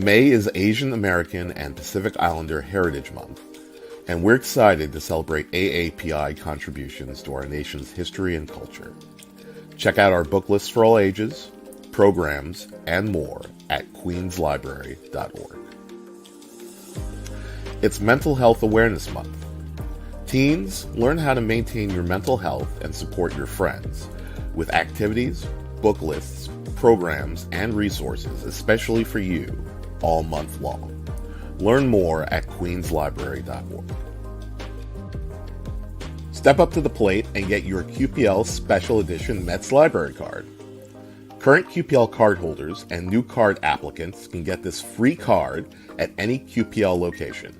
May is Asian American and Pacific Islander Heritage Month, and we're excited to celebrate AAPI contributions to our nation's history and culture. Check out our book list for all ages, programs, and more at queenslibrary.org. It's Mental Health Awareness Month. Teens, learn how to maintain your mental health and support your friends with activities, book lists, programs, and resources, especially for you, all month long. Learn more at queenslibrary.org. Step up to the plate and get your QPL Special Edition Mets Library card. Current QPL cardholders and new card applicants can get this free card at any QPL location.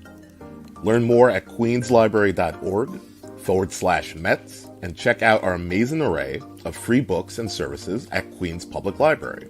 Learn more at queenslibrary.org/Mets and check out our amazing array of free books and services at Queens Public Library.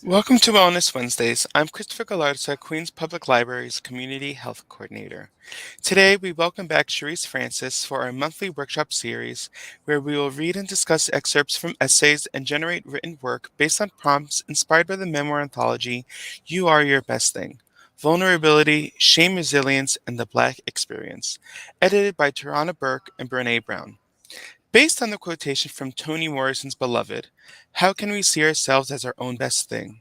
Welcome to Wellness Wednesdays. I'm Christopher Galarza, Queens Public Library's Community Health Coordinator. Today, we welcome back Cherise Francis for our monthly workshop series, where we will read and discuss excerpts from essays and generate written work based on prompts inspired by the memoir anthology, You Are Your Best Thing: Vulnerability, Shame, Resilience, and the Black Experience, edited by Tarana Burke and Brene Brown. Based on the quotation from Toni Morrison's Beloved, how can we see ourselves as our own best thing?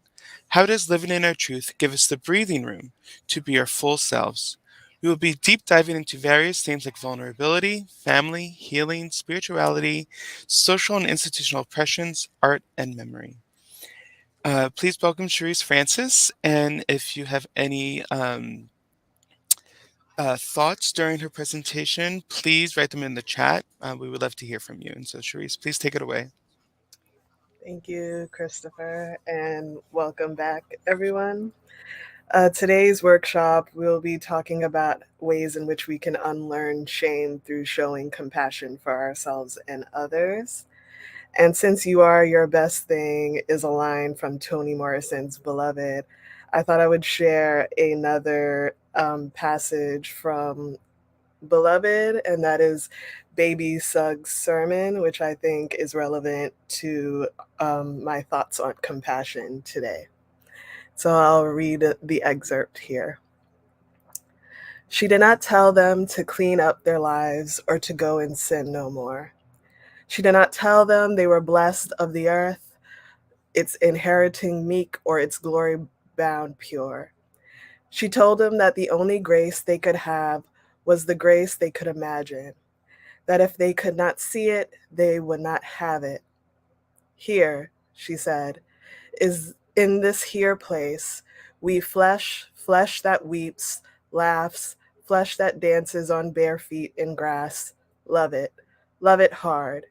How does living in our truth give us the breathing room to be our full selves? We will be deep diving into various themes like vulnerability, family, healing, spirituality, social and institutional oppressions, art, and memory. Please welcome Cherise Francis, and if you have any thoughts during her presentation, please write them in the chat. We would love to hear from you. And so, Cherise, please take it away. Thank you, Christopher, and welcome back, everyone. Today's workshop, we'll be talking about ways in which we can unlearn shame through showing compassion for ourselves and others. And since You Are Your Best Thing is a line from Toni Morrison's Beloved, I thought I would share another passage from Beloved, and that is Baby Suggs' sermon, which I think is relevant to my thoughts on compassion today. So I'll read the excerpt here. She did not tell them to clean up their lives or to go and sin no more. She did not tell them they were blessed of the earth, its inheriting meek or its glory bound pure. She told them that the only grace they could have was the grace they could imagine, that if they could not see it, they would not have it. Here, she said, is in this here place, we flesh that weeps, laughs, flesh that dances on bare feet in grass. Love it hard.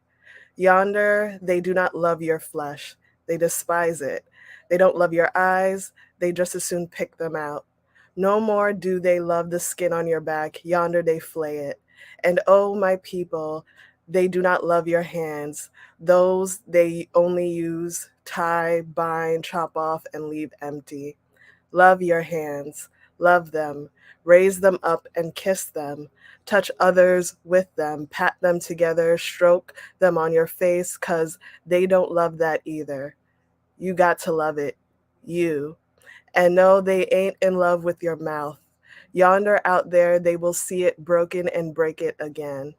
Yonder, they do not love your flesh. They despise it. They don't love your eyes. They just as soon pick them out. No more do they love the skin on your back. Yonder they flay it. And oh, my people, they do not love your hands. Those they only use, tie, bind, chop off, and leave empty. Love your hands. Love them. Raise them up and kiss them. Touch others with them. Pat them together. Stroke them on your face, 'cause they don't love that either. You got to love it. You. And no, they ain't in love with your mouth. Yonder out there, they will see it broken and break it again.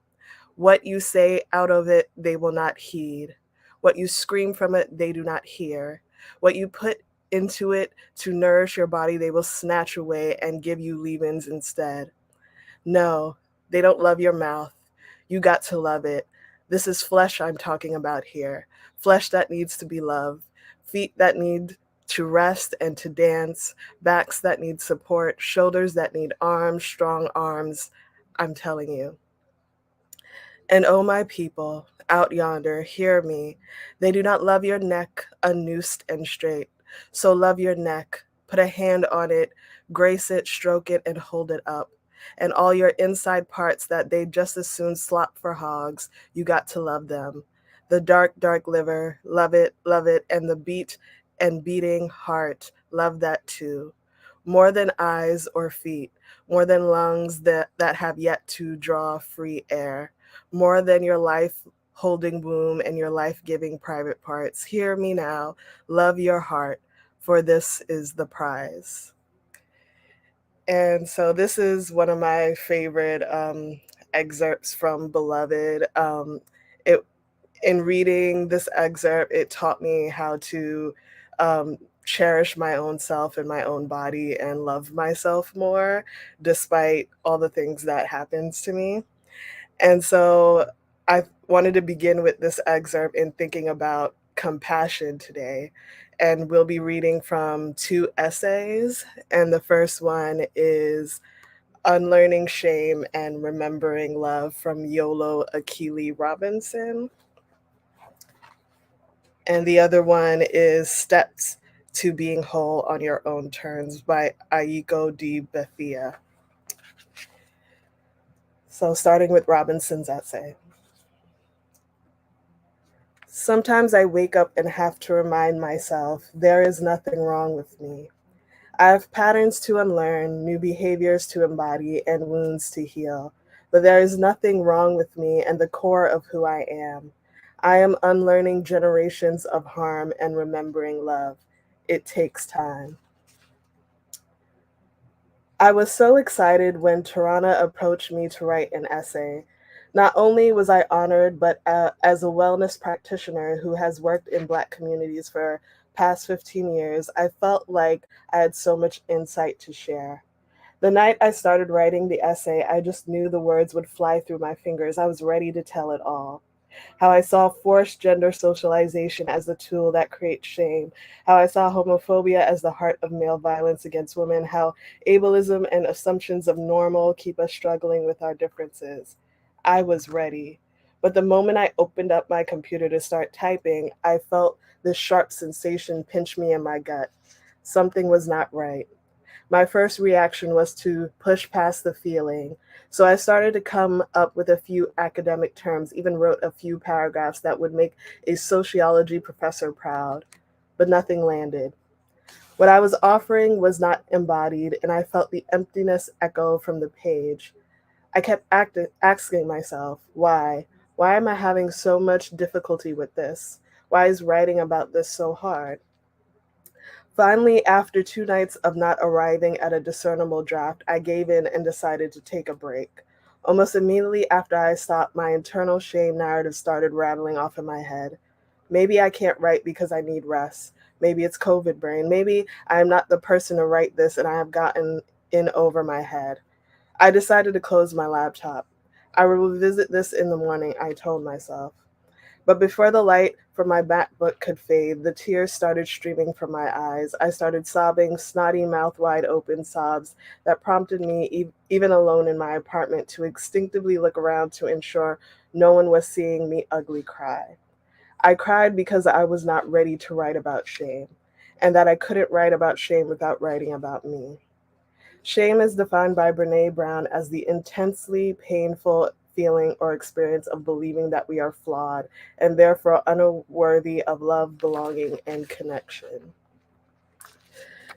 What you say out of it, they will not heed. What you scream from it, they do not hear. What you put into it to nourish your body, they will snatch away and give you leavings instead. No, they don't love your mouth. You got to love it. This is flesh I'm talking about here. Flesh that needs to be loved. Feet that need to rest and to dance. Backs that need support. Shoulders that need arms, strong arms. I'm telling you. And O my people, out yonder, hear me. They do not love your neck unnoosed and straight. So love your neck, put a hand on it, grace it, stroke it, and hold it up. And all your inside parts that they just as soon slop for hogs, you got to love them. The dark, dark liver, love it, and the beat and beating heart, love that too. More than eyes or feet, more than lungs that have yet to draw free air, more than your life holding womb and your life giving private parts. Hear me now, love your heart, for this is the prize. And so this is one of my favorite excerpts from Beloved. It In reading this excerpt, it taught me how to um, cherish my own self and my own body and love myself more, despite all the things that happens to me. And so I wanted to begin with this excerpt in thinking about compassion today. And we'll be reading from two essays. And the first one is Unlearning Shame and Remembering Love from Yolo Akili Robinson. And the other one is Steps to Being Whole on Your Own Terms by Aiko D. Bethia. So starting with Robinson's essay. Sometimes I wake up and have to remind myself there is nothing wrong with me. I have patterns to unlearn, new behaviors to embody, and wounds to heal. But there is nothing wrong with me and the core of who I am. I am unlearning generations of harm and remembering love. It takes time. I was so excited when Tarana approached me to write an essay. Not only was I honored, but as a wellness practitioner who has worked in Black communities for past 15 years, I felt like I had so much insight to share. The night I started writing the essay, I just knew the words would fly through my fingers. I was ready to tell it all. How I saw forced gender socialization as the tool that creates shame, how I saw homophobia as the heart of male violence against women, how ableism and assumptions of normal keep us struggling with our differences. I was ready. But the moment I opened up my computer to start typing, I felt this sharp sensation pinch me in my gut. Something was not right. My first reaction was to push past the feeling. So I started to come up with a few academic terms, even wrote a few paragraphs that would make a sociology professor proud, but nothing landed. What I was offering was not embodied, and I felt the emptiness echo from the page. I kept asking myself, why? Why am I having so much difficulty with this? Why is writing about this so hard? Finally, after 2 nights of not arriving at a discernible draft, I gave in and decided to take a break. Almost immediately after I stopped, my internal shame narrative started rattling off in my head. Maybe I can't write because I need rest. Maybe it's COVID brain. Maybe I am not the person to write this and I have gotten in over my head. I decided to close my laptop. I will revisit this in the morning, I told myself. But before the light from my MacBook could fade, the tears started streaming from my eyes. I started sobbing, snotty, mouth wide open sobs that prompted me, even alone in my apartment, to instinctively look around to ensure no one was seeing me ugly cry. I cried because I was not ready to write about shame, and that I couldn't write about shame without writing about me. Shame is defined by Brene Brown as the intensely painful feeling or experience of believing that we are flawed and therefore unworthy of love, belonging, and connection.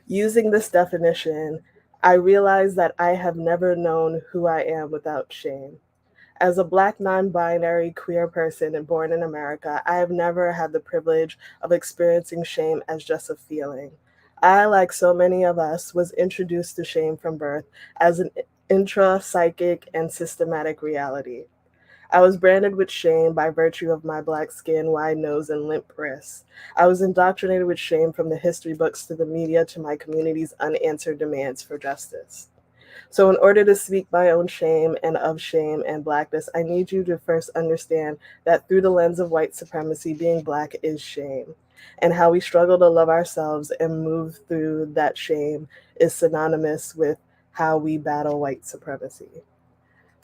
Using this definition, I realize that I have never known who I am without shame. As a Black non-binary queer person and born in America, I have never had the privilege of experiencing shame as just a feeling. I, like so many of us, was introduced to shame from birth as an intra-psychic and systematic reality. I was branded with shame by virtue of my Black skin, wide nose, and limp wrists. I was indoctrinated with shame from the history books to the media to my community's unanswered demands for justice. So, in order to speak my own shame and of shame and Blackness, I need you to first understand that through the lens of white supremacy, being Black is shame. And how we struggle to love ourselves and move through that shame is synonymous with how we battle white supremacy.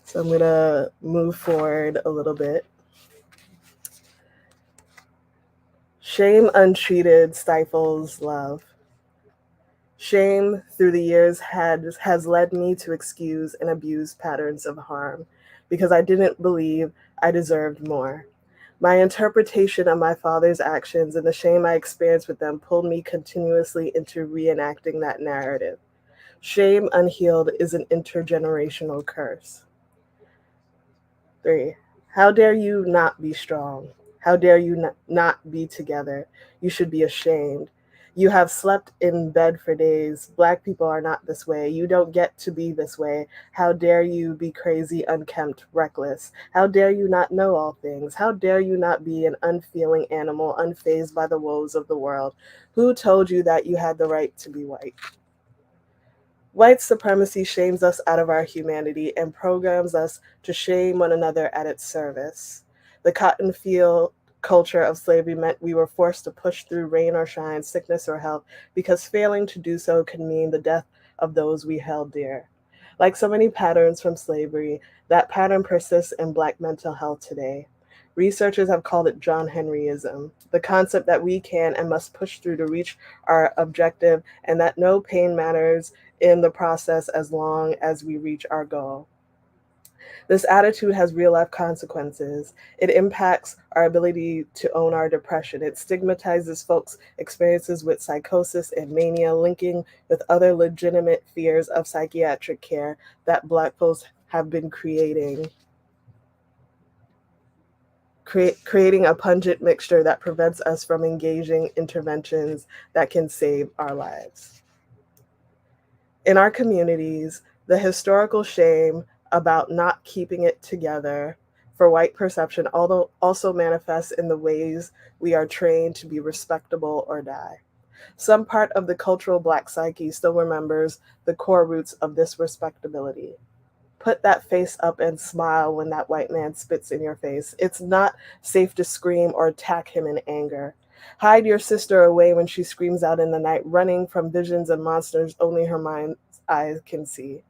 So I'm going to move forward a little bit. Shame untreated stifles love. Shame through the years has led me to excuse and abuse patterns of harm because I didn't believe I deserved more. My interpretation of my father's actions and the shame I experienced with them pulled me continuously into reenacting that narrative. Shame unhealed is an intergenerational curse. 3. How dare you not be strong? How dare you not be together? You should be ashamed. You have slept in bed for days. Black people are not this way. You don't get to be this way. How dare you be crazy, unkempt, reckless? How dare you not know all things? How dare you not be an unfeeling animal, unfazed by the woes of the world? Who told you that you had the right to be white? White supremacy shames us out of our humanity and programs us to shame one another at its service. The cotton field culture of slavery meant we were forced to push through rain or shine, sickness or health, because failing to do so could mean the death of those we held dear. Like so many patterns from slavery, that pattern persists in Black mental health today. Researchers have called it John Henryism, the concept that we can and must push through to reach our objective and that no pain matters in the process as long as we reach our goal. This attitude has real life consequences. It impacts our ability to own our depression. It stigmatizes folks' experiences with psychosis and mania, linking with other legitimate fears of psychiatric care that Black folks have been creating a pungent mixture that prevents us from engaging interventions that can save our lives. In our communities, the historical shame about not keeping it together for white perception although also manifests in the ways we are trained to be respectable or die. Some part of the cultural Black psyche still remembers the core roots of this respectability. Put that face up and smile when that white man spits in your face. It's not safe to scream or attack him in anger. Hide your sister away when she screams out in the night, running from visions and monsters only her mind's eyes can see.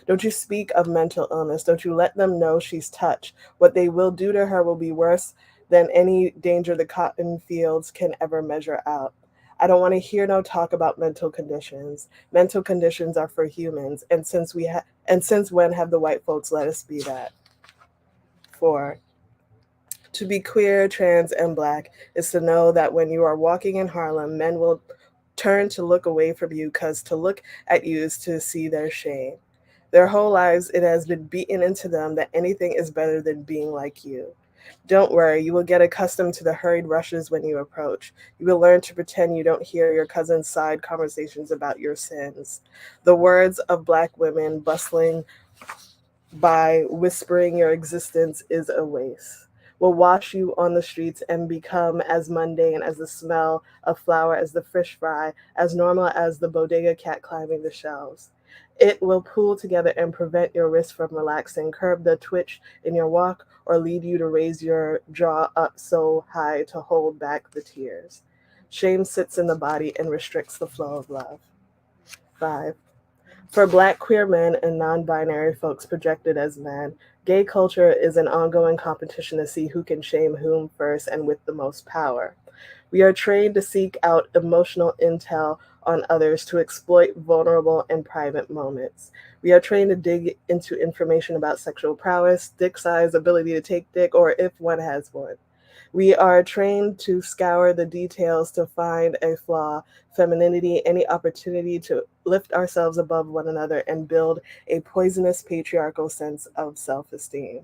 Don't you speak of mental illness. Don't you let them know she's touched. What they will do to her will be worse than any danger the cotton fields can ever measure out. I don't want to hear no talk about mental conditions. Mental conditions are for humans, and since when have the white folks let us be that? 4. To be queer, trans, and Black is to know that when you are walking in Harlem, men will turn to look away from you because to look at you is to see their shame. Their whole lives, it has been beaten into them that anything is better than being like you. Don't worry, you will get accustomed to the hurried rushes when you approach. You will learn to pretend you don't hear your cousin's side conversations about your sins. The words of Black women bustling by whispering your existence is a waste. Will wash you on the streets and become as mundane as the smell of flour, as the fish fry, as normal as the bodega cat climbing the shelves. It will pull together and prevent your wrist from relaxing, curb the twitch in your walk, or lead you to raise your jaw up so high to hold back the tears. Shame sits in the body and restricts the flow of love. 5. For Black queer men and non-binary folks projected as men, gay culture is an ongoing competition to see who can shame whom first and with the most power. We are trained to seek out emotional intel on others to exploit vulnerable and private moments. We are trained to dig into information about sexual prowess, dick size, ability to take dick, or if one has one. We are trained to scour the details to find a flaw, femininity, any opportunity to lift ourselves above one another and build a poisonous patriarchal sense of self-esteem.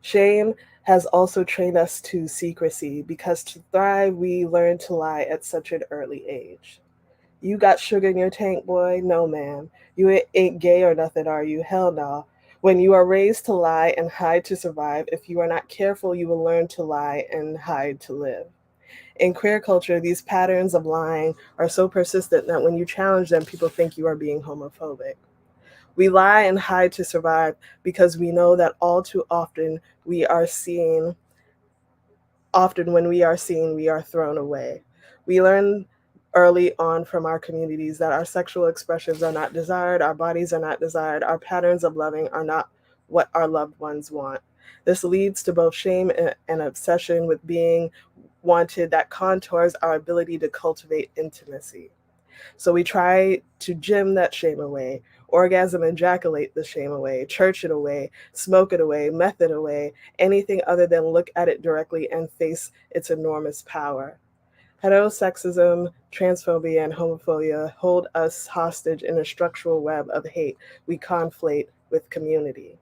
Shame has also trained us to secrecy because to thrive, we learn to lie at such an early age. You got sugar in your tank, boy? No, ma'am. You ain't gay or nothing, are you? Hell no. When you are raised to lie and hide to survive, if you are not careful, you will learn to lie and hide to live. In queer culture, these patterns of lying are so persistent that when you challenge them, people think you are being homophobic. We lie and hide to survive because we know that all too often when we are seen, we are thrown away. We learn early on from our communities that our sexual expressions are not desired, our bodies are not desired, our patterns of loving are not what our loved ones want. This leads to both shame and obsession with being wanted that contours our ability to cultivate intimacy. So we try to gym that shame away, orgasm and ejaculate the shame away, church it away, smoke it away, meth it away, anything other than look at it directly and face its enormous power. Heterosexism, transphobia, and homophobia hold us hostage in a structural web of hate we conflate with community.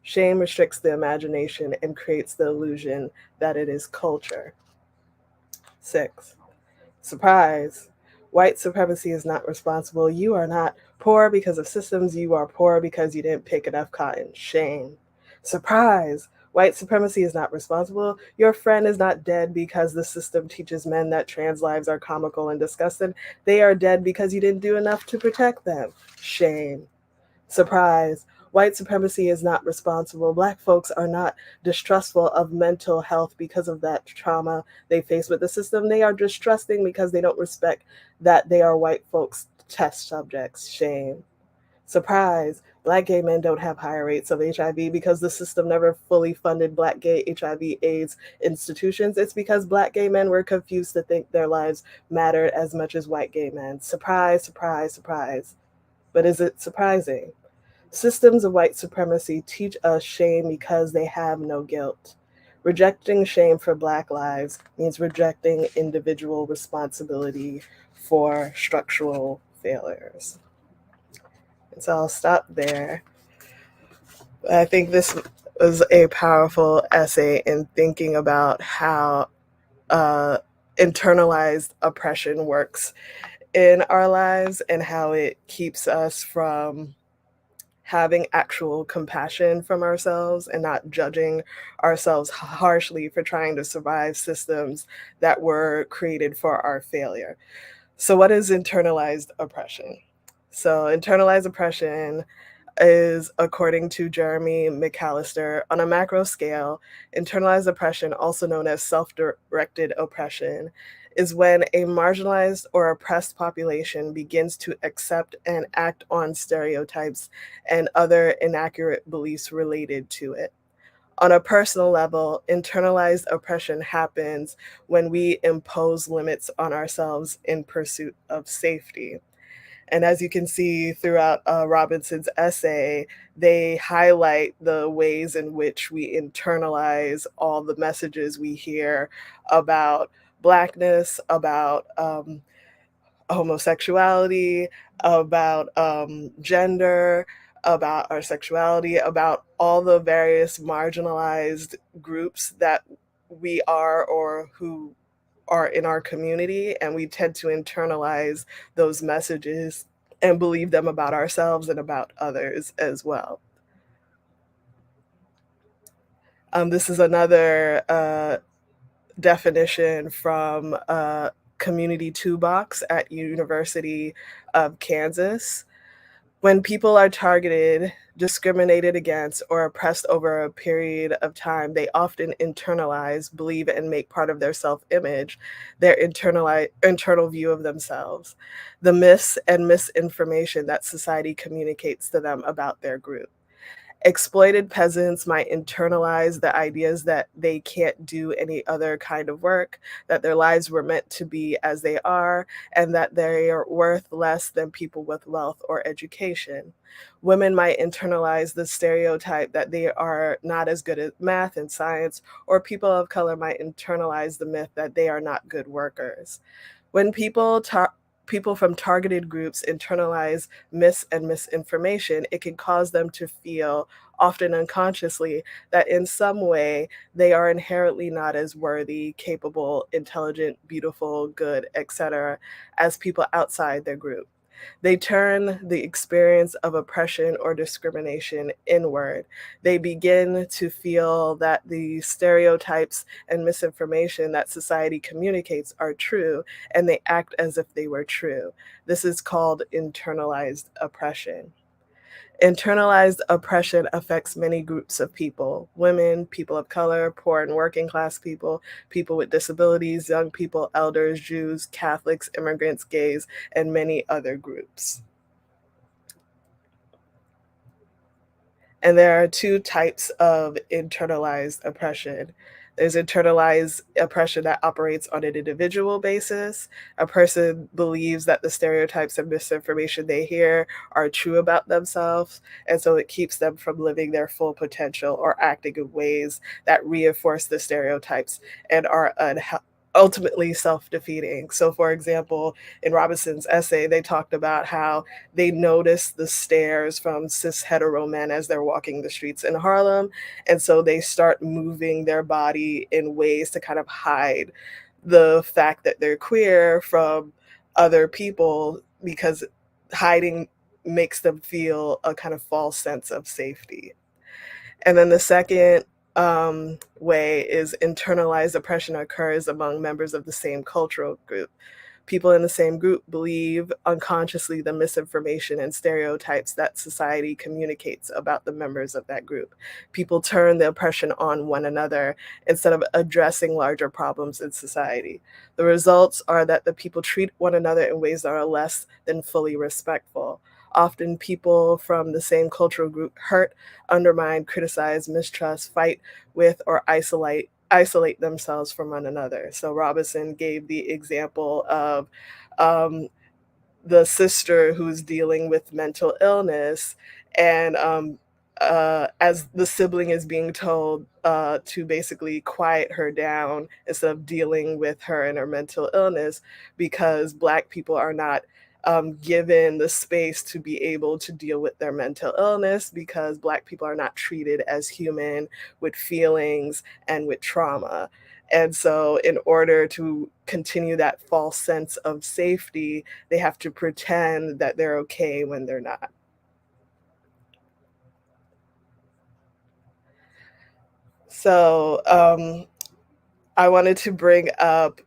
Shame restricts the imagination and creates the illusion that it is culture. 6. Surprise. White supremacy is not responsible. You are not poor because of systems. You are poor because you didn't pick enough cotton. Shame. Surprise. White supremacy is not responsible. Your friend is not dead because the system teaches men that trans lives are comical and disgusting. They are dead because you didn't do enough to protect them. Shame. Surprise. White supremacy is not responsible. Black folks are not distrustful of mental health because of that trauma they face with the system. They are distrusting because they don't respect that they are white folks' test subjects. Shame. Surprise. Black gay men don't have higher rates of HIV because the system never fully funded Black gay HIV/AIDS institutions. It's because Black gay men were confused to think their lives mattered as much as white gay men. Surprise, surprise, surprise. But is it surprising? Systems of white supremacy teach us shame because they have no guilt. Rejecting shame for Black lives means rejecting individual responsibility for structural failures. And so I'll stop there. I think this was a powerful essay in thinking about how internalized oppression works in our lives and how it keeps us from having actual compassion from ourselves and not judging ourselves harshly for trying to survive systems that were created for our failure. So what is internalized oppression? So internalized oppression is, according to Jeremy McAllister, on a macro scale, internalized oppression, also known as self-directed oppression, is when a marginalized or oppressed population begins to accept and act on stereotypes and other inaccurate beliefs related to it. On a personal level, internalized oppression happens when we impose limits on ourselves in pursuit of safety. And as you can see throughout Robinson's essay, they highlight the ways in which we internalize all the messages we hear about Blackness, about homosexuality, about gender, about our sexuality, about all the various marginalized groups that we are or who are in our community, and we tend to internalize those messages and believe them about ourselves and about others as well. This is another definition from Community Toolbox at University of Kansas. When people are targeted, discriminated against, or oppressed over a period of time, they often internalize, believe, and make part of their self-image their internal view of themselves, the myths and misinformation that society communicates to them about their group. Exploited peasants might internalize the ideas that they can't do any other kind of work, that their lives were meant to be as they are, and that they are worth less than people with wealth or education. Women might internalize the stereotype that they are not as good at math and science, or people of color might internalize the myth that they are not good workers. When people from targeted groups internalize myths and misinformation, it can cause them to feel, often unconsciously, that in some way they are inherently not as worthy, capable, intelligent, beautiful, good, etc., as people outside their group. They turn the experience of oppression or discrimination inward. They begin to feel that the stereotypes and misinformation that society communicates are true, and they act as if they were true. This is called internalized oppression. Internalized oppression affects many groups of people: women, people of color, poor and working class people, people with disabilities, young people, elders, Jews, Catholics, immigrants, gays, and many other groups. And there are two types of internalized oppression. There's internalized oppression that operates on an individual basis. A person believes that the stereotypes and misinformation they hear are true about themselves, and so it keeps them from living their full potential or acting in ways that reinforce the stereotypes and are ultimately self-defeating. So, for example, in Robinson's essay, they talked about how they notice the stares from cis hetero men as they're walking the streets in Harlem. And so they start moving their body in ways to kind of hide the fact that they're queer from other people, because hiding makes them feel a kind of false sense of safety. And then the second way is internalized oppression occurs among members of the same cultural group. People in the same group believe unconsciously the misinformation and stereotypes that society communicates about the members of that group. People turn the oppression on one another instead of addressing larger problems in society. The results are that the people treat one another in ways that are less than fully respectful. Often people from the same cultural group hurt, undermine, criticize, mistrust, fight with, or isolate themselves from one another. So Robinson gave the example of um, the sister who's dealing with mental illness, and as the sibling is being told to basically quiet her down instead of dealing with her and her mental illness, because Black people are not given the space to be able to deal with their mental illness, because Black people are not treated as human with feelings and with trauma. And so, in order to continue that false sense of safety, they have to pretend that they're okay when they're not. So, I wanted to bring up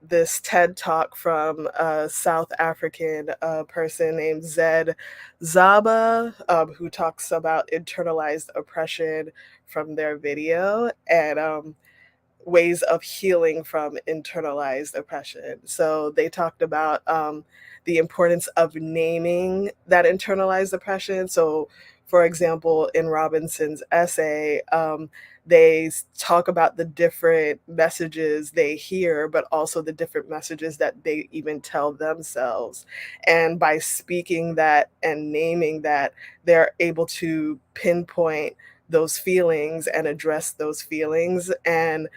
this TED talk from a South African person named Zed Zaba, who talks about internalized oppression from their video. And ways of healing from internalized oppression. So they talked about the importance of naming that internalized oppression. So, for example, in Robinson's essay, they talk about the different messages they hear, but also the different messages that they even tell themselves. And by speaking that and naming that, they're able to pinpoint those feelings and address those feelings, and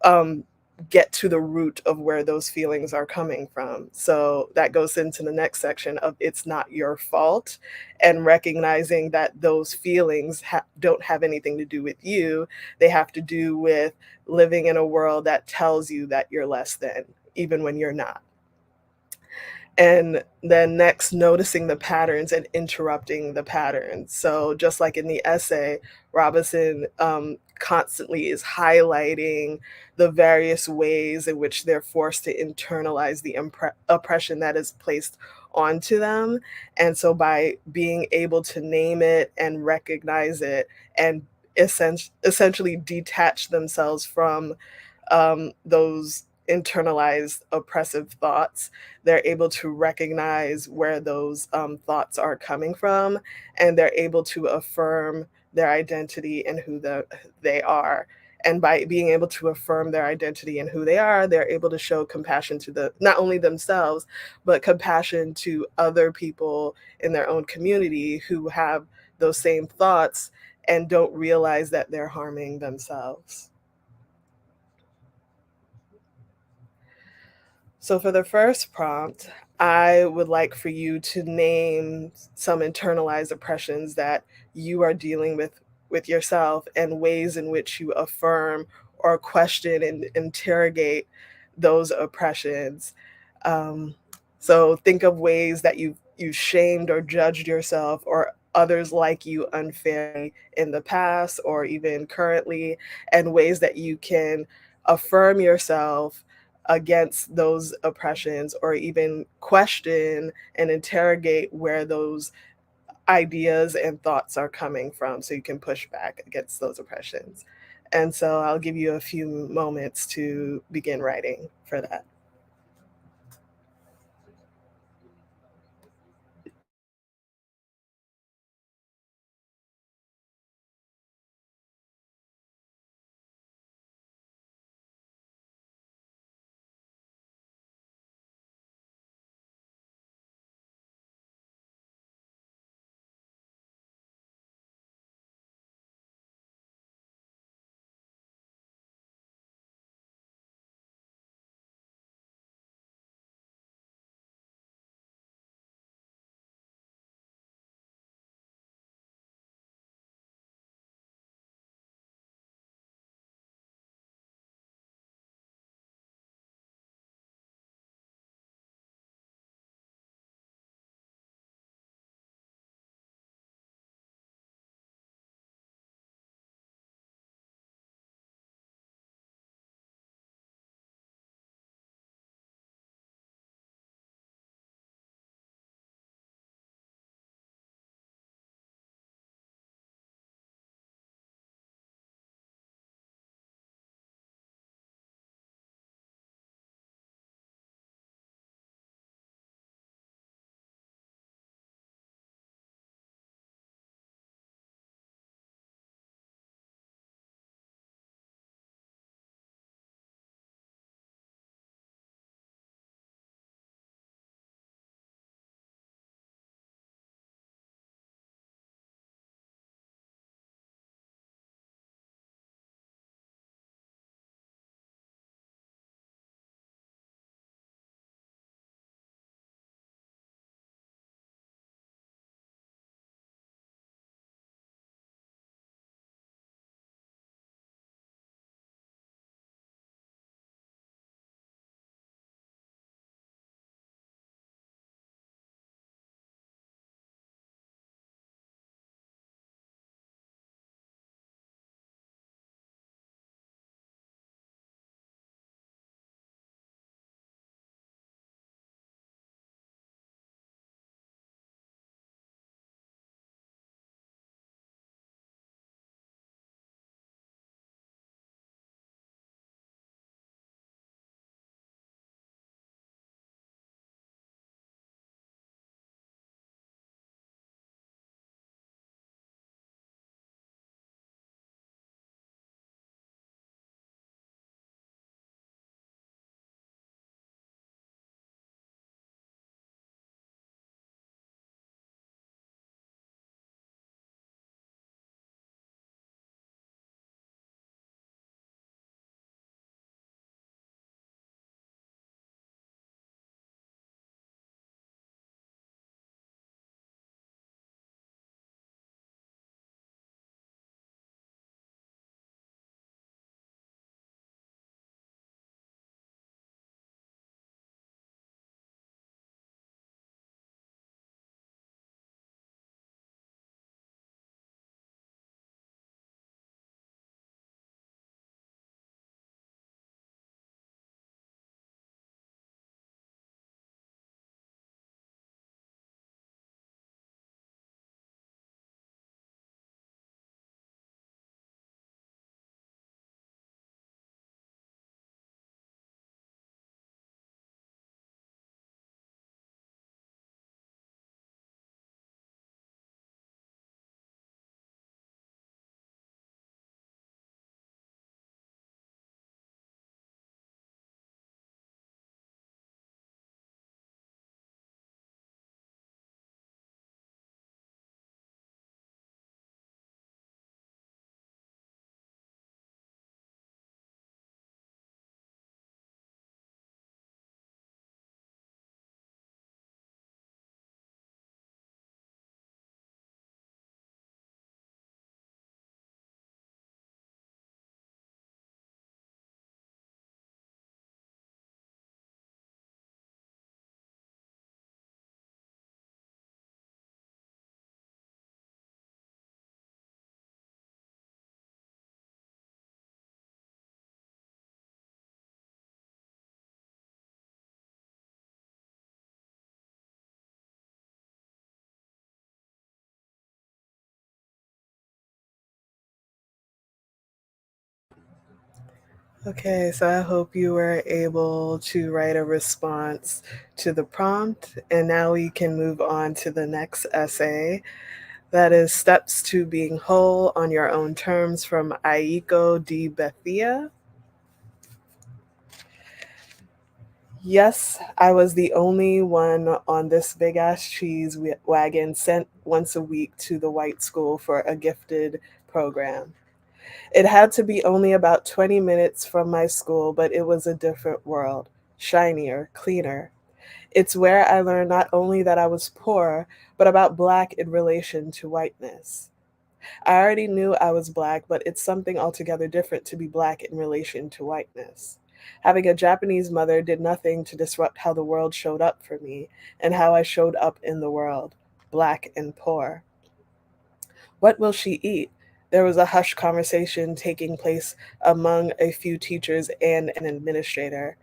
um, get to the root of where those feelings are coming from. So that goes into the next section of it's not your fault, and recognizing that those feelings don't have anything to do with you. They have to do with living in a world that tells you that you're less than, even when you're not. And then next, noticing the patterns and interrupting the patterns. So just like in the essay, Robinson constantly is highlighting the various ways in which they're forced to internalize the oppression that is placed onto them. And so by being able to name it and recognize it, and essentially detach themselves from those internalized oppressive thoughts, they're able to recognize where those thoughts are coming from, and they're able to affirm their identity and they are. And by being able to affirm their identity and who they are, they're able to show compassion to not only themselves, but compassion to other people in their own community who have those same thoughts and don't realize that they're harming themselves. So for the first prompt, I would like for you to name some internalized oppressions that you are dealing with yourself, and ways in which you affirm or question and interrogate those oppressions. Um, so think of ways that you shamed or judged yourself or others like you unfairly in the past or even currently, and ways that you can affirm yourself against those oppressions, or even question and interrogate where those ideas and thoughts are coming from, so you can push back against those oppressions. And so I'll give you a few moments to begin writing for that. Okay, so I hope you were able to write a response to the prompt, and now we can move on to the next essay. That is Steps to Being Whole on Your Own Terms from Aiko Di Bethia. Yes, I was the only one on this big ass cheese wagon sent once a week to the white school for a gifted program. It had to be only about 20 minutes from my school, but it was a different world, shinier, cleaner. It's where I learned not only that I was poor, but about Black in relation to whiteness. I already knew I was Black, but it's something altogether different to be Black in relation to whiteness. Having a Japanese mother did nothing to disrupt how the world showed up for me and how I showed up in the world, Black and poor. What will she eat? There was a hushed conversation taking place among a few teachers and an administrator.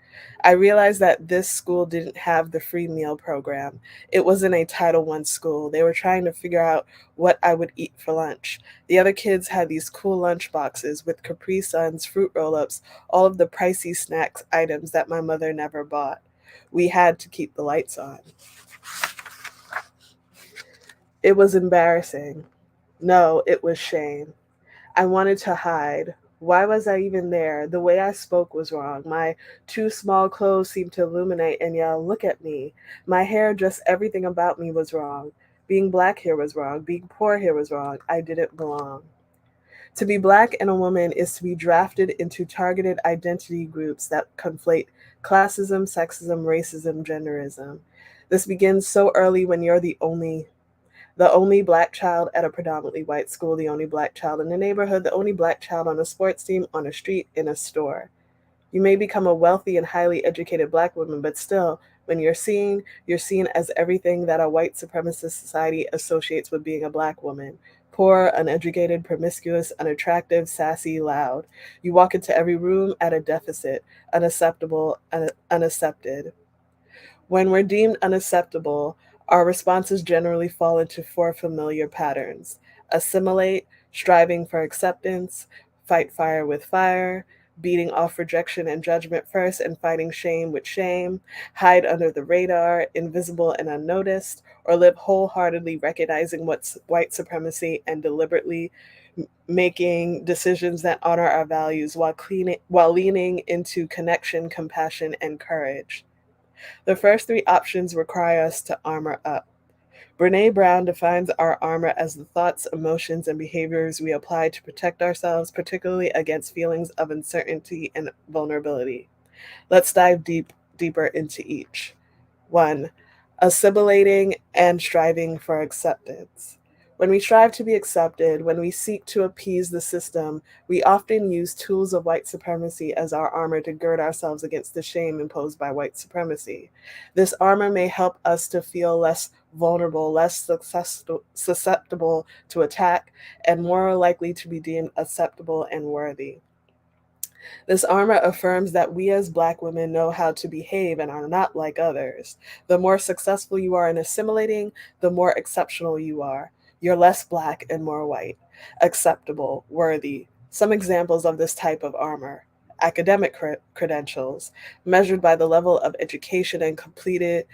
I realized that this school didn't have the free meal program. It wasn't a Title I school. They were trying to figure out what I would eat for lunch. The other kids had these cool lunch boxes with Capri Suns, fruit roll ups, all of the pricey snacks items that my mother never bought. We had to keep the lights on. It was embarrassing. No, it was shame. I wanted to hide. Why was I even there? The way I spoke was wrong. My too small clothes seemed to illuminate and yell, "Look at me." My hair, just everything about me was wrong. Being Black here was wrong. Being poor here was wrong. I didn't belong. To be Black and a woman is to be drafted into targeted identity groups that conflate classism, sexism, racism, genderism. This begins so early when you're the only Black child at a predominantly white school, the only Black child in the neighborhood, the only Black child on a sports team, on a street, in a store. You may become a wealthy and highly educated Black woman, but still, when you're seen as everything that a white supremacist society associates with being a Black woman: poor, uneducated, promiscuous, unattractive, sassy, loud. You walk into every room at a deficit, unacceptable, unaccepted. When we're deemed unacceptable, our responses generally fall into four familiar patterns: assimilate, striving for acceptance, fight fire with fire, beating off rejection and judgment first and fighting shame with shame, hide under the radar, invisible and unnoticed, or live wholeheartedly recognizing what's white supremacy and deliberately making decisions that honor our values while leaning into connection, compassion, and courage. The first three options require us to armor up. Brene Brown defines our armor as the thoughts, emotions, and behaviors we apply to protect ourselves, particularly against feelings of uncertainty and vulnerability. Let's dive deeper into each. 1. Assimilating and striving for acceptance. When we strive to be accepted, when we seek to appease the system, we often use tools of white supremacy as our armor to gird ourselves against the shame imposed by white supremacy. This armor may help us to feel less vulnerable, less susceptible to attack, and more likely to be deemed acceptable and worthy. This armor affirms that we as Black women know how to behave and are not like others. The more successful you are in assimilating, the more exceptional you are. You're less Black and more white. Acceptable, worthy. Some examples of this type of armor: academic credentials, measured by the level of education completed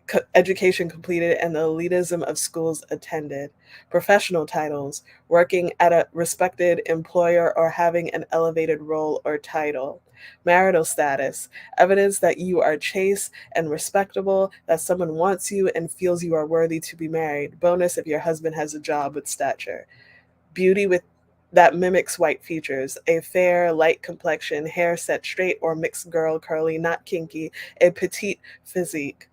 and the elitism of schools attended. Professional titles, working at a respected employer or having an elevated role or title. Marital status, evidence that you are chaste and respectable, that someone wants you and feels you are worthy to be married. Bonus if your husband has a job with stature. Beauty with that mimics white features: a fair, light complexion, hair set straight or mixed girl curly, not kinky, a petite physique.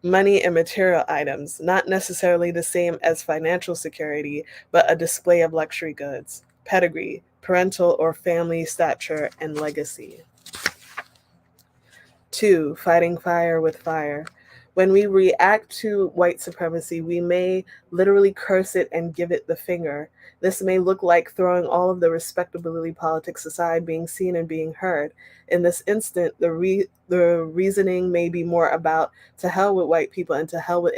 Money and material items, not necessarily the same as financial security, but a display of luxury goods. Pedigree, parental or family stature, and legacy. 2. Fighting fire with fire. When we react to white supremacy, we may literally curse it and give it the finger. This may look like throwing all of the respectability politics aside, being seen and being heard. In this instant, the reasoning may be more about, to hell with white people and to hell with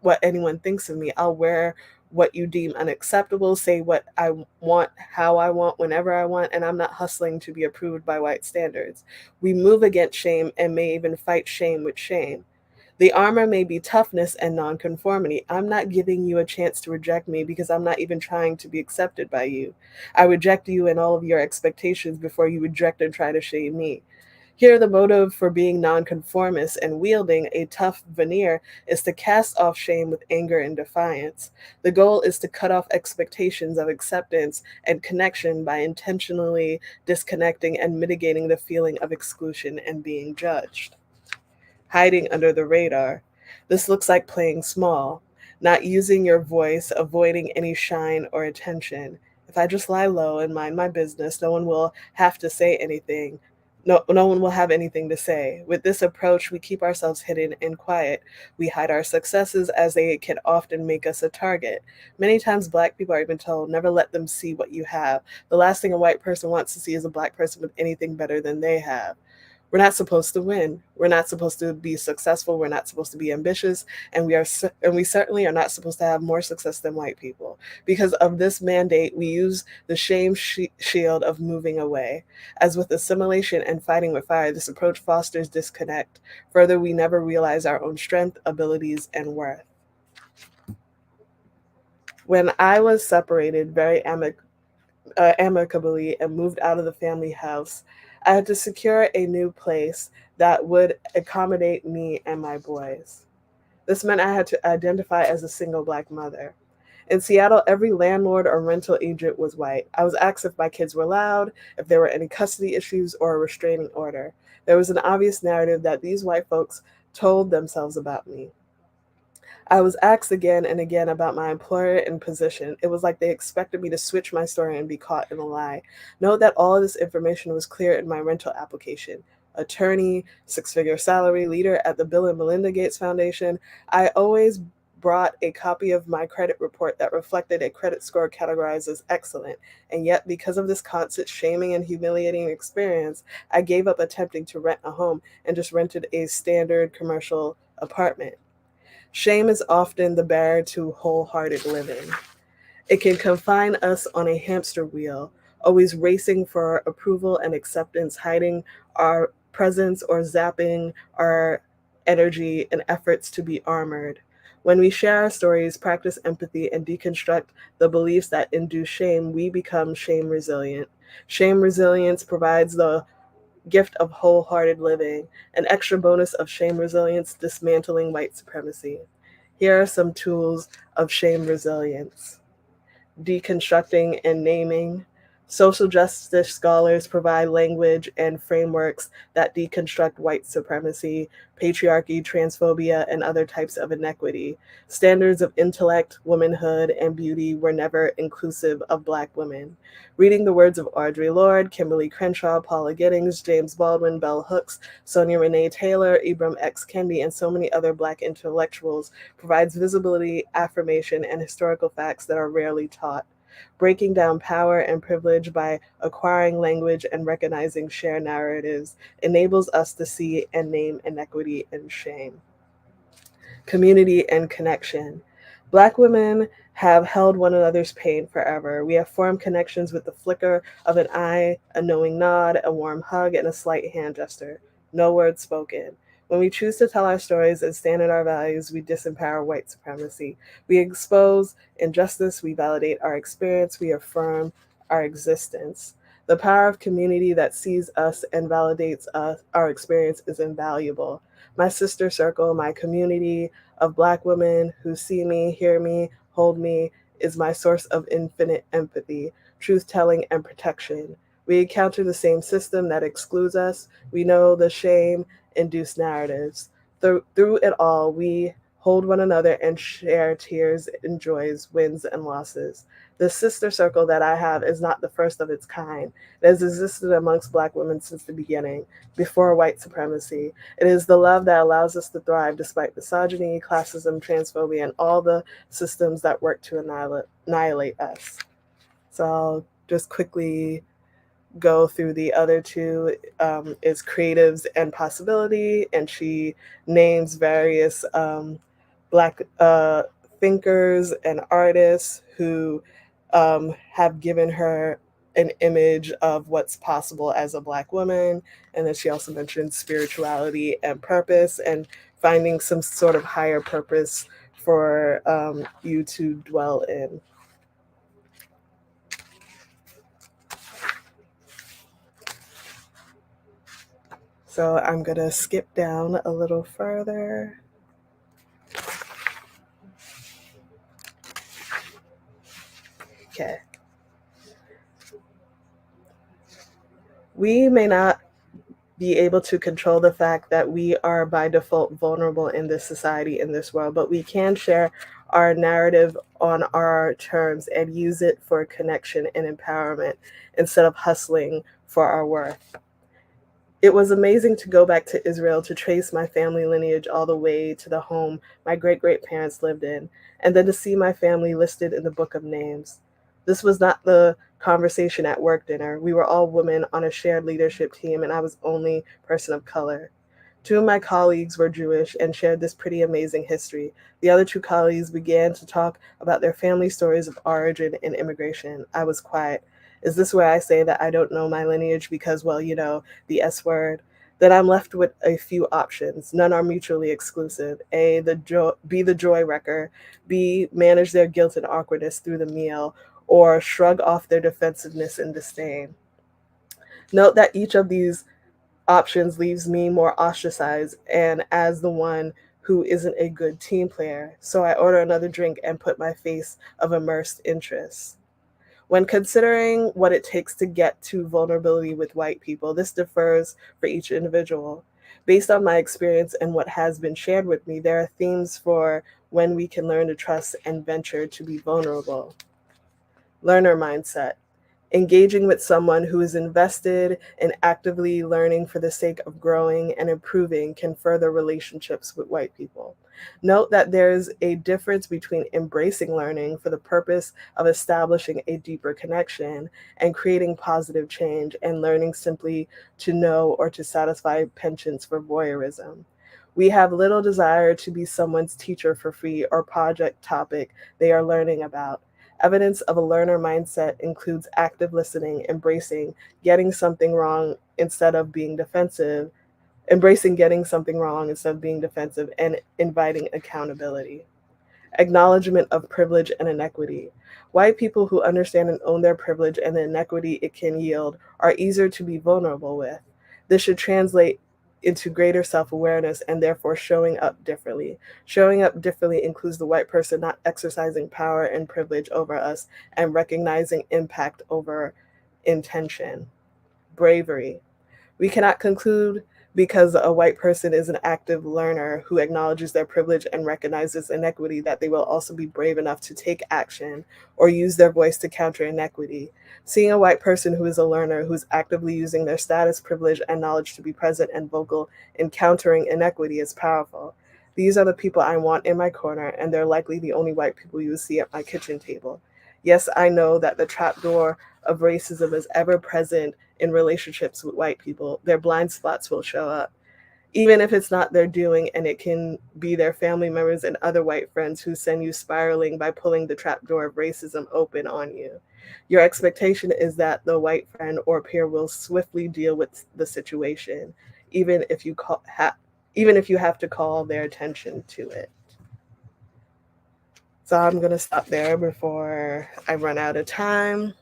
what anyone thinks of me. I'll wear what you deem unacceptable, say what I want, how I want, whenever I want, and I'm not hustling to be approved by white standards. We move against shame and may even fight shame with shame. The armor may be toughness and nonconformity. I'm not giving you a chance to reject me because I'm not even trying to be accepted by you. I reject you and all of your expectations before you reject and try to shame me. Here, the motive for being nonconformist and wielding a tough veneer is to cast off shame with anger and defiance. The goal is to cut off expectations of acceptance and connection by intentionally disconnecting and mitigating the feeling of exclusion and being judged. Hiding under the radar. This looks like playing small, not using your voice, avoiding any shine or attention. If I just lie low and mind my business, no one will have to say anything. No one will have anything to say. With this approach, we keep ourselves hidden and quiet. We hide our successes as they can often make us a target. Many times, Black people are even told, never let them see what you have. The last thing a white person wants to see is a Black person with anything better than they have. We're not supposed to win. We're not supposed to be successful. We're not supposed to be ambitious, and we certainly are not supposed to have more success than white people. Because of this mandate, we use the shame shield of moving away. As with assimilation and fighting with fire, this approach fosters disconnect. Further, we never realize our own strength, abilities, and worth. When I was separated very amicably and moved out of the family house, I had to secure a new place that would accommodate me and my boys. This meant I had to identify as a single Black mother. In Seattle, every landlord or rental agent was white. I was asked if my kids were loud, if there were any custody issues, or a restraining order. There was an obvious narrative that these white folks told themselves about me. I was asked again and again about my employer and position. It was like they expected me to switch my story and be caught in a lie. Note that all of this information was clear in my rental application. Attorney, six-figure salary, leader at the Bill and Melinda Gates Foundation. I always brought a copy of my credit report that reflected a credit score categorized as excellent. And yet, because of this constant shaming and humiliating experience, I gave up attempting to rent a home and just rented a standard commercial apartment. Shame is often the barrier to wholehearted living. It can confine us on a hamster wheel, always racing for approval and acceptance, hiding our presence or zapping our energy in efforts to be armored. When we share our stories, practice empathy, and deconstruct the beliefs that induce shame, we become shame resilient. Shame resilience provides the gift of wholehearted living, an extra bonus of shame resilience, dismantling white supremacy. Here are some tools of shame resilience: deconstructing and naming. Social justice scholars provide language and frameworks that deconstruct white supremacy, patriarchy, transphobia, and other types of inequity. Standards of intellect, womanhood, and beauty were never inclusive of Black women. Reading the words of Audre Lorde, Kimberly Crenshaw, Paula Giddings, James Baldwin, Bell Hooks, Sonia Renee Taylor, Ibram X. Kendi, and so many other Black intellectuals provides visibility, affirmation, and historical facts that are rarely taught. Breaking down power and privilege by acquiring language and recognizing shared narratives enables us to see and name inequity and shame. Community and connection. Black women have held one another's pain forever. We have formed connections with the flicker of an eye, a knowing nod, a warm hug, and a slight hand gesture. No words spoken. When we choose to tell our stories and stand in our values, we disempower white supremacy. We expose injustice, we validate our experience, we affirm our existence. The power of community that sees us and validates us, our experience is invaluable. My sister circle, my community of Black women who see me, hear me, hold me, is my source of infinite empathy, truth-telling, and protection. We encounter the same system that excludes us. We know the shame-induced narratives. Through it all, we hold one another and share tears and joys, wins and losses. The sister circle that I have is not the first of its kind. It has existed amongst Black women since the beginning, before white supremacy. It is the love that allows us to thrive despite misogyny, classism, transphobia, and all the systems that work to annihilate us. So I'll just quickly go through the other two. Is creatives and possibility, and she names various Black thinkers and artists who have given her an image of what's possible as a Black woman. And then she also mentioned spirituality and purpose and finding some sort of higher purpose for you to dwell in. So I'm going to skip down a little further. Okay. We may not be able to control the fact that we are by default vulnerable in this society, in this world, but we can share our narrative on our terms and use it for connection and empowerment instead of hustling for our worth. It was amazing to go back to Israel to trace my family lineage all the way to the home my great-great-parents lived in, and then to see my family listed in the Book of Names. This was not the conversation at work dinner. We were all women on a shared leadership team, and I was only person of color. Two of my colleagues were Jewish and shared this pretty amazing history. The other two colleagues began to talk about their family stories of origin and immigration. I was quiet. Is this where I say that I don't know my lineage because, well, you know, the S word? Then I'm left with a few options. None are mutually exclusive. A, be the joy wrecker. B, manage their guilt and awkwardness through the meal, or shrug off their defensiveness and disdain. Note that each of these options leaves me more ostracized and as the one who isn't a good team player. So I order another drink and put my face of immersed interest. When considering what it takes to get to vulnerability with white people, this differs for each individual. Based on my experience and what has been shared with me, there are themes for when we can learn to trust and venture to be vulnerable. Learner mindset. Engaging with someone who is invested in actively learning for the sake of growing and improving can further relationships with white people. Note that there's a difference between embracing learning for the purpose of establishing a deeper connection and creating positive change, and learning simply to know or to satisfy penchants for voyeurism. We have little desire to be someone's teacher for free or project topic they are learning about. Evidence of a learner mindset includes active listening, getting something wrong instead of being defensive, embracing getting something wrong instead of being defensive, and inviting accountability. Acknowledgement of privilege and inequity. White people who understand and own their privilege and the inequity it can yield are easier to be vulnerable with. This should translate into greater self-awareness and therefore showing up differently. Showing up differently includes the white person not exercising power and privilege over us and recognizing impact over intention. Bravery. We cannot conclude because a white person is an active learner who acknowledges their privilege and recognizes inequity that they will also be brave enough to take action or use their voice to counter inequity. Seeing a white person who is a learner who's actively using their status, privilege, and knowledge to be present and vocal in countering inequity is powerful. These are the people I want in my corner, and they're likely the only white people you will see at my kitchen table. Yes, I know that the trapdoor of racism is ever present in relationships with white people. Their blind spots will show up, even if it's not their doing, and it can be their family members and other white friends who send you spiraling by pulling the trapdoor of racism open on you. Your expectation is that the white friend or peer will swiftly deal with the situation, even if you have to call their attention to it. So I'm going to stop there before I run out of time.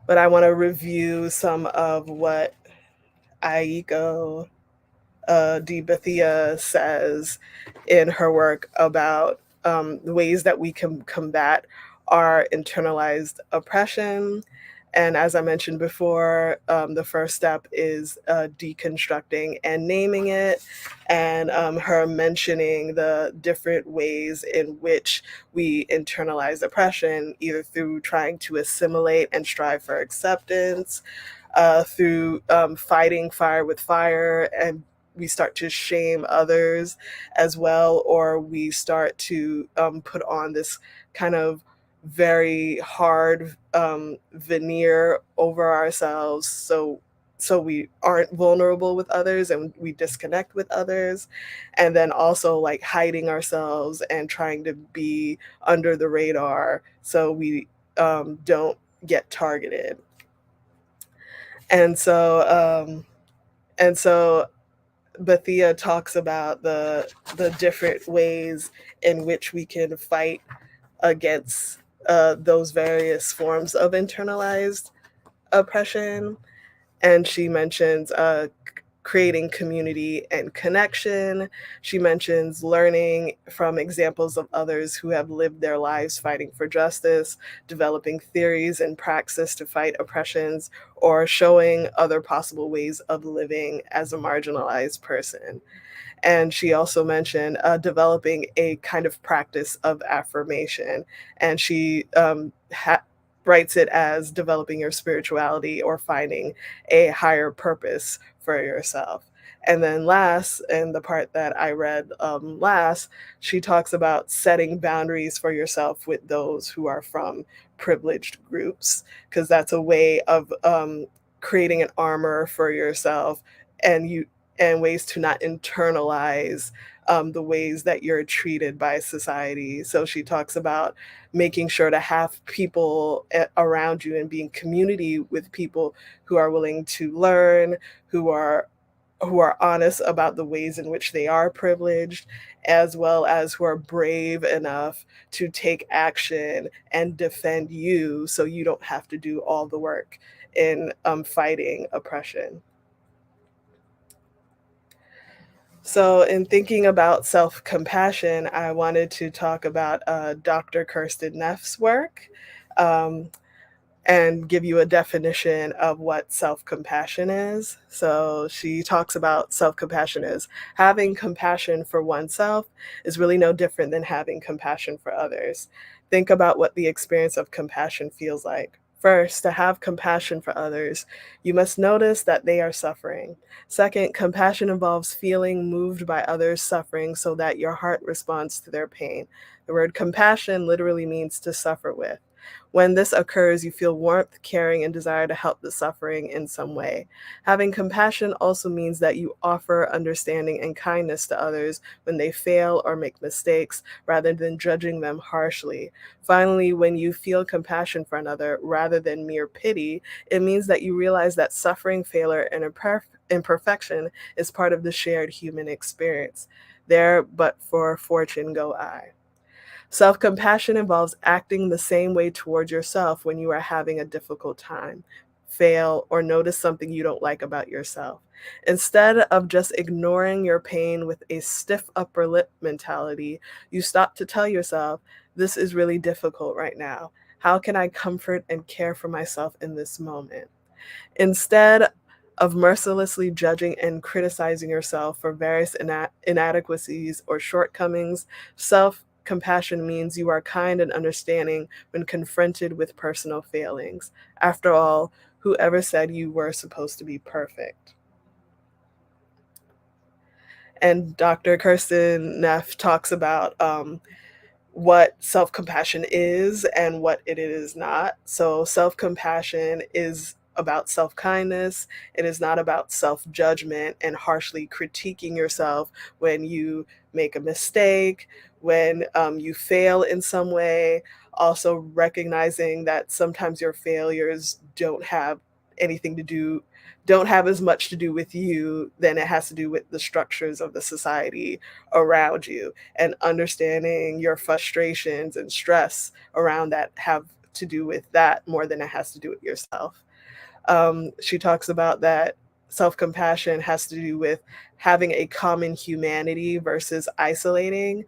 But I want to review some of what Aiko Bethia says in her work about the ways that we can combat our internalized oppression. And as I mentioned before, the first step is deconstructing and naming it, and her mentioning the different ways in which we internalize oppression, either through trying to assimilate and strive for acceptance, through fighting fire with fire, and we start to shame others as well, or we start to put on this kind of very hard veneer over ourselves so so we aren't vulnerable with others and we disconnect with others, and then also like hiding ourselves and trying to be under the radar so we don't get targeted. And so Bethia talks about the different ways in which we can fight against those various forms of internalized oppression. And she mentions creating community and connection. She mentions learning from examples of others who have lived their lives fighting for justice, developing theories and praxis to fight oppressions, or showing other possible ways of living as a marginalized person. And she also mentioned developing a kind of practice of affirmation. And she writes it as developing your spirituality or finding a higher purpose for yourself. And then last, and the part that I read last, she talks about setting boundaries for yourself with those who are from privileged groups, because that's a way of creating an armor for yourself, and ways to not internalize the ways that you're treated by society. So she talks about making sure to have people around you and being community with people who are willing to learn, who are honest about the ways in which they are privileged, as well as who are brave enough to take action and defend you so you don't have to do all the work in fighting oppression. So, in thinking about self compassion, I wanted to talk about Dr. Kirsten Neff's work. Um, and give you a definition of what self compassion is. So she talks about self compassion as having compassion for oneself is really no different than having compassion for others. Think about what the experience of compassion feels like. First, to have compassion for others, you must notice that they are suffering. Second, compassion involves feeling moved by others' suffering so that your heart responds to their pain. The word compassion literally means to suffer with. When this occurs, you feel warmth, caring, and desire to help the suffering in some way. Having compassion also means that you offer understanding and kindness to others when they fail or make mistakes, rather than judging them harshly. Finally, when you feel compassion for another rather than mere pity, it means that you realize that suffering, failure, and imperfection is part of the shared human experience. There, but for fortune go I. Self compassion involves acting the same way towards yourself when you are having a difficult time, fail, or notice something you don't like about yourself. Instead of just ignoring your pain with a stiff upper lip mentality, you stop to tell yourself, this is really difficult right now. How can I comfort and care for myself in this moment? Instead of mercilessly judging and criticizing yourself for various inadequacies or shortcomings, self compassion means you are kind and understanding when confronted with personal failings. After all, whoever said you were supposed to be perfect? And Dr. Kirsten Neff talks about what self compassion is and what it is not. So, self compassion is about self kindness. It is not about self judgment and harshly critiquing yourself when you make a mistake, when you fail in some way. Also, recognizing that sometimes your failures anything to do don't have as much to do with you than it has to do with the structures of the society around you, and understanding your frustrations and stress around that have to do with that more than it has to do with yourself. She talks about that self compassion has to do with having a common humanity versus isolating.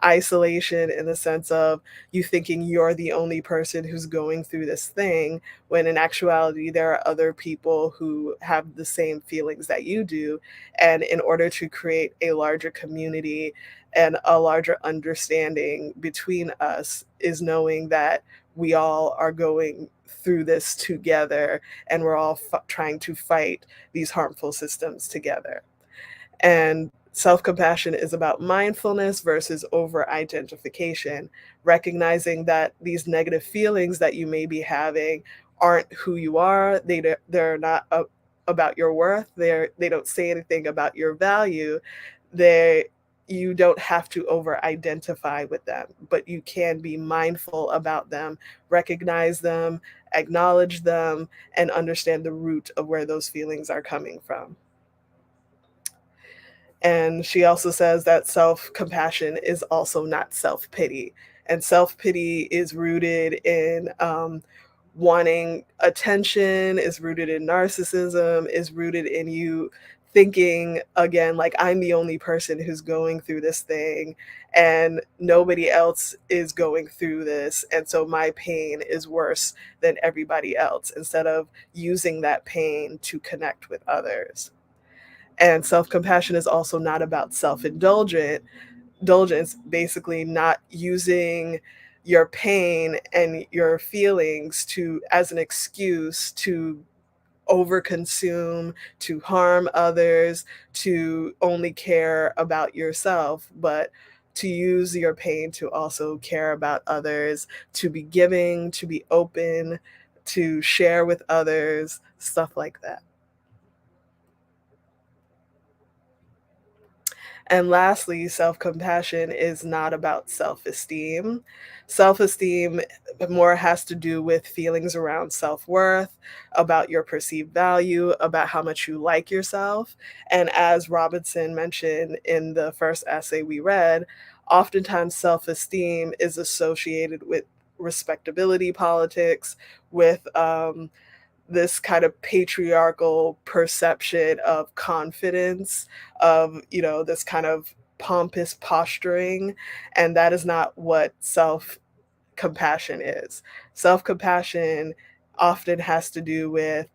Isolation in the sense of you thinking you're the only person who's going through this thing, when in actuality, there are other people who have the same feelings that you do. And in order to create a larger community and a larger understanding between us, is knowing that we all are going through this together, and we're all trying to fight these harmful systems together. And self compassion is about mindfulness versus over identification, recognizing that these negative feelings that you may be having aren't who you are. They're not about your worth. They don't say anything about your value. You don't have to over identify with them, but you can be mindful about them, recognize them, acknowledge them, and understand the root of where those feelings are coming from. And she also says that self compassion is also not self pity. And self pity is rooted in wanting attention, is rooted in narcissism, is rooted in you thinking, again, like, I'm the only person who's going through this thing and nobody else is going through this. And so my pain is worse than everybody else, instead of using that pain to connect with others. And self-compassion is also not about indulgence, basically not using your pain and your feelings to as an excuse to overconsume, to harm others, to only care about yourself, but to use your pain to also care about others, to be giving, to be open, to share with others, stuff like that. And lastly, self compassion is not about self esteem. Self esteem more has to do with feelings around self worth, about your perceived value, about how much you like yourself. And as Robinson mentioned in the first essay we read, oftentimes self esteem is associated with respectability politics, with this kind of patriarchal perception of confidence, of, this kind of pompous posturing, and that is not what self-compassion is. Self-compassion often has to do with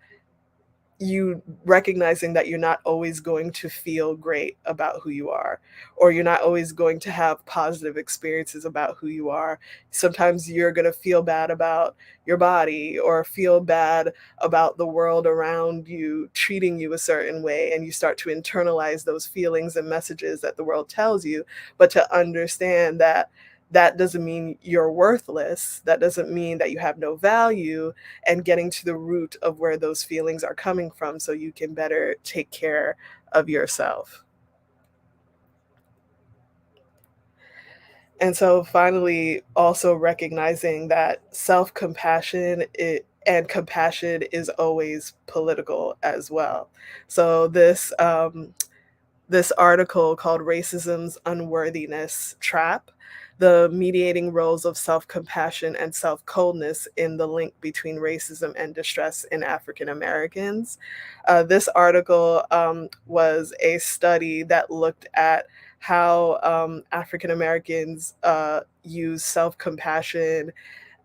you recognizing that you're not always going to feel great about who you are, or you're not always going to have positive experiences about who you are. Sometimes you're going to feel bad about your body, or feel bad about the world around you treating you a certain way, and you start to internalize those feelings and messages that the world tells you. But to understand that that doesn't mean you're worthless, that doesn't mean that you have no value, and getting to the root of where those feelings are coming from so you can better take care of yourself. And so finally, also recognizing that self-compassion and compassion is always political as well. So this article called Racism's Unworthiness Trap: The Mediating Roles of Self-Compassion and Self-Coldness in the Link Between Racism and Distress in African Americans. This article was a study that looked at how African Americans use self-compassion,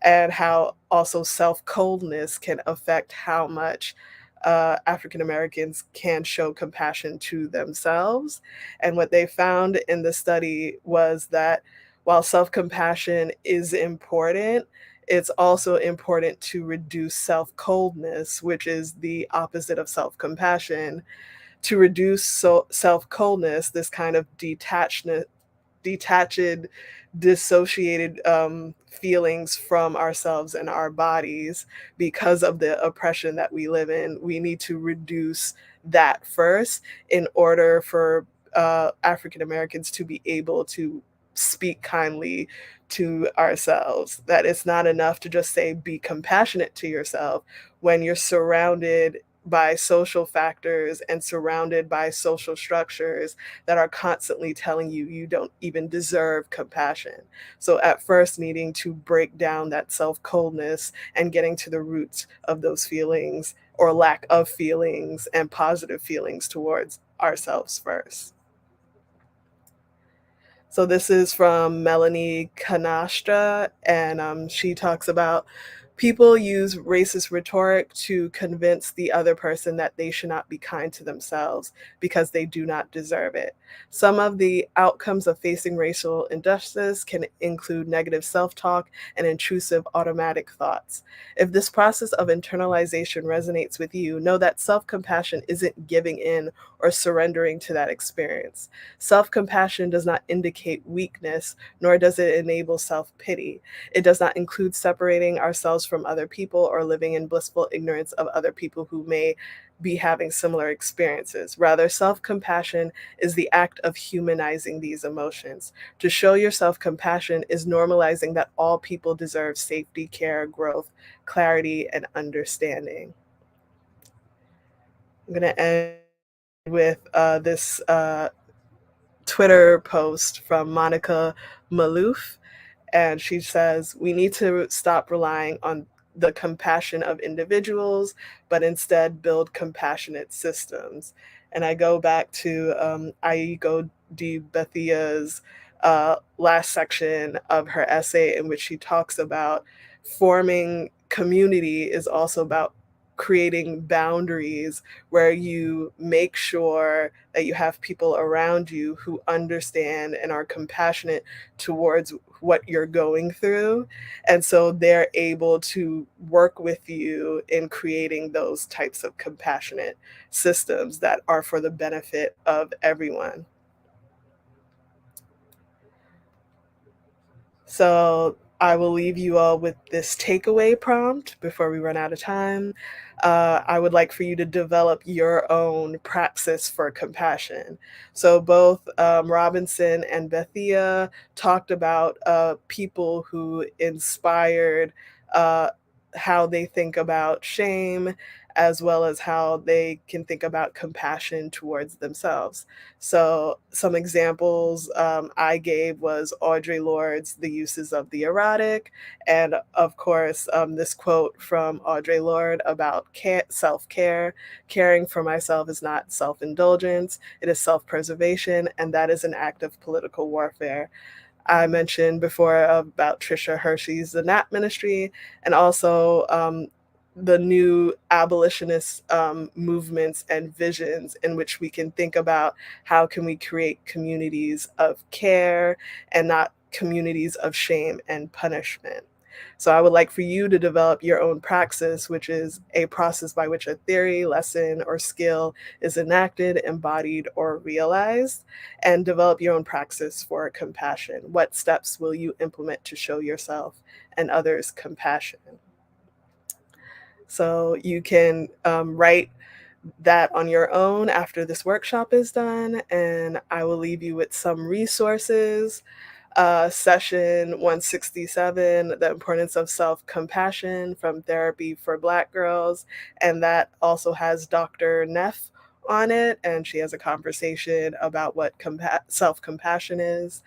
and how also self-coldness can affect how much African Americans can show compassion to themselves. And what they found in the study was that while self-compassion is important, it's also important to reduce self-coldness, which is the opposite of self-compassion. To reduce self-coldness, this kind of detached, dissociated feelings from ourselves and our bodies because of the oppression that we live in. We need to reduce that first in order for African Americans to be able to speak kindly to ourselves. That it's not enough to just say, be compassionate to yourself, when you're surrounded by social factors and surrounded by social structures that are constantly telling you you don't even deserve compassion. So at first, needing to break down that self-coldness and getting to the roots of those feelings, or lack of feelings, and positive feelings towards ourselves first. So this is from Melanie Canastra, and she talks about people use racist rhetoric to convince the other person that they should not be kind to themselves because they do not deserve it. Some of the outcomes of facing racial injustice can include negative self-talk and intrusive automatic thoughts. If this process of internalization resonates with you, know that self-compassion isn't giving in or surrendering to that experience. Self-compassion does not indicate weakness, nor does it enable self-pity. It does not include separating ourselves from other people or living in blissful ignorance of other people who may be having similar experiences. Rather, self compassion is the act of humanizing these emotions. To show yourself compassion is normalizing that all people deserve safety, care, growth, clarity, and understanding. I'm going to end with this Twitter post from Monica Malouf. And she says, we need to stop relying on the compassion of individuals, but instead build compassionate systems. And I go back to Aiko Di Bethia's last section of her essay, in which she talks about forming community is also about creating boundaries where you make sure that you have people around you who understand and are compassionate towards what you're going through. And so they're able to work with you in creating those types of compassionate systems that are for the benefit of everyone. So I will leave you all with this takeaway prompt before we run out of time. I would like for you to develop your own praxis for compassion. So both Robinson and Bethia talked about people who inspired how they think about shame, as well as how they can think about compassion towards themselves. So some examples I gave was Audre Lorde's The Uses of the Erotic, and of course, this quote from Audre Lorde about self-care. Caring for myself is not self-indulgence, it is self-preservation, and that is an act of political warfare. I mentioned before about Tricia Hershey's The Nap Ministry, and also the new abolitionist movements and visions in which we can think about how can we create communities of care and not communities of shame and punishment. So I would like for you to develop your own praxis, which is a process by which a theory, lesson, or skill is enacted, embodied, or realized, and develop your own praxis for compassion. What steps will you implement to show yourself and others compassion? So you can write that on your own after this workshop is done, and I will leave you with some resources. Session 167, The Importance of Self-Compassion from Therapy for Black Girls, and that also has Dr. Neff on it, and she has a conversation about what self-compassion is.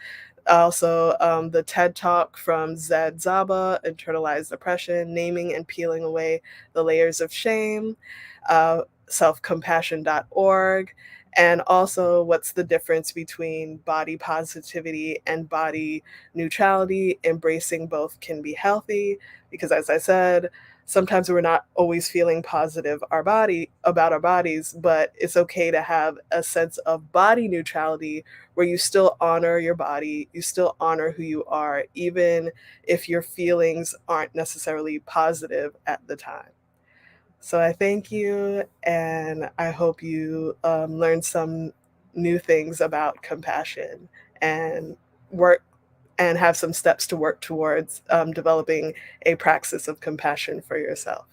Also, the TED Talk from Zed Zaba, Internalized Depression, Naming and Peeling Away the Layers of Shame, selfcompassion.org, and also what's the difference between body positivity and body neutrality. Embracing both can be healthy, because as I said, sometimes we're not always feeling positive about our bodies, but it's okay to have a sense of body neutrality where you still honor your body, you still honor who you are, even if your feelings aren't necessarily positive at the time. So I thank you, and I hope you learn some new things about compassion and work and have some steps to work towards developing a praxis of compassion for yourself.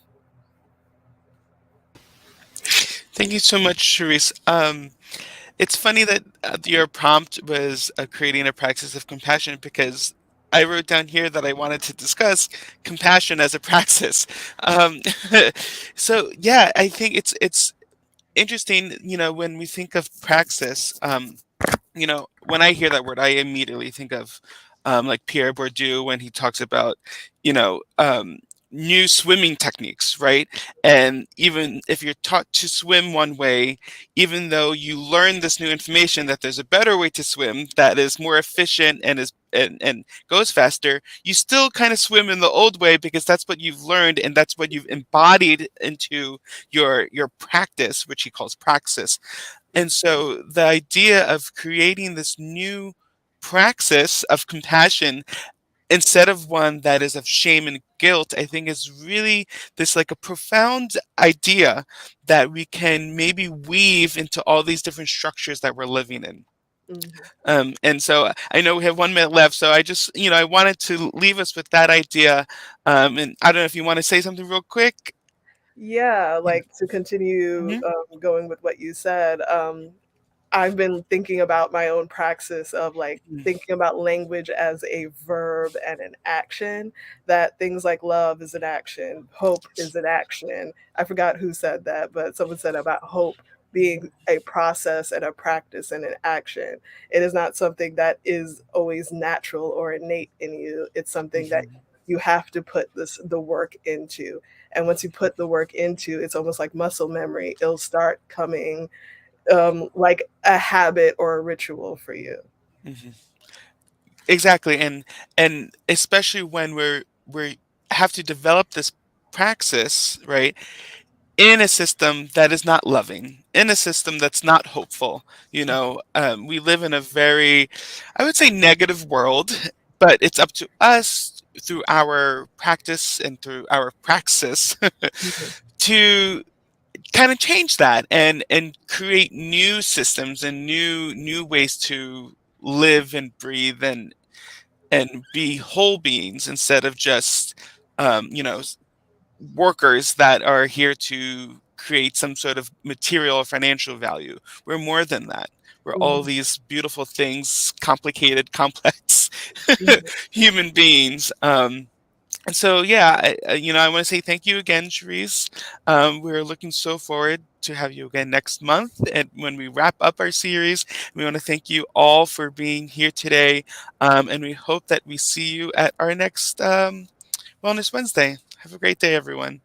Thank you so much, Charisse. It's funny that your prompt was creating a praxis of compassion, because I wrote down here that I wanted to discuss compassion as a praxis. Um, so yeah, I think it's interesting. When we think of praxis, when I hear that word, I immediately think of like Pierre Bourdieu when he talks about, you know, um, new swimming techniques, right? And even if you're taught to swim one way, even though you learn this new information that there's a better way to swim that is more efficient and and goes faster, you still kind of swim in the old way because that's what you've learned and that's what you've embodied into your practice, which he calls praxis. And so the idea of creating this new praxis of compassion instead of one that is of shame and guilt, I think is really this like a profound idea that we can maybe weave into all these different structures that we're living in. Mhm. And so I know we have 1 minute left, so I just, I wanted to leave us with that idea. And I don't know if you want to say something real quick. Yeah, You know? like to continue Mhm. going with what you said, I've been thinking about my own praxis of like Mm. thinking about language as a verb and an action, that things like love is an action, hope is an action. I forgot who said that, but someone said about hope being a process and a practice and an action. It is not something that is always natural or innate in you. It's something that Mhm. you have to put the work into. And once you put the work into, it's almost like muscle memory. It'll start coming like a habit or a ritual for you. Mhm. Exactly, and especially when we have to develop this praxis, right, in a system that is not loving, in a system that's not hopeful. We live in a very, I would say, negative world, but it's up to us through our practice and through our praxis Mhm, to kind of change that and create new systems and new ways to live and breathe and be whole beings instead of just workers that are here to create some sort of material or financial value. We're more than that. We're all mhm, these beautiful things, complicated, complex mhm. human beings. And so, yeah, I want to say thank you again, Cherise. We're looking so forward to have you again next month, and when we wrap up our series, we want to thank you all for being here today, and we hope that we see you at our next Wellness Wednesday. Have a great day, everyone.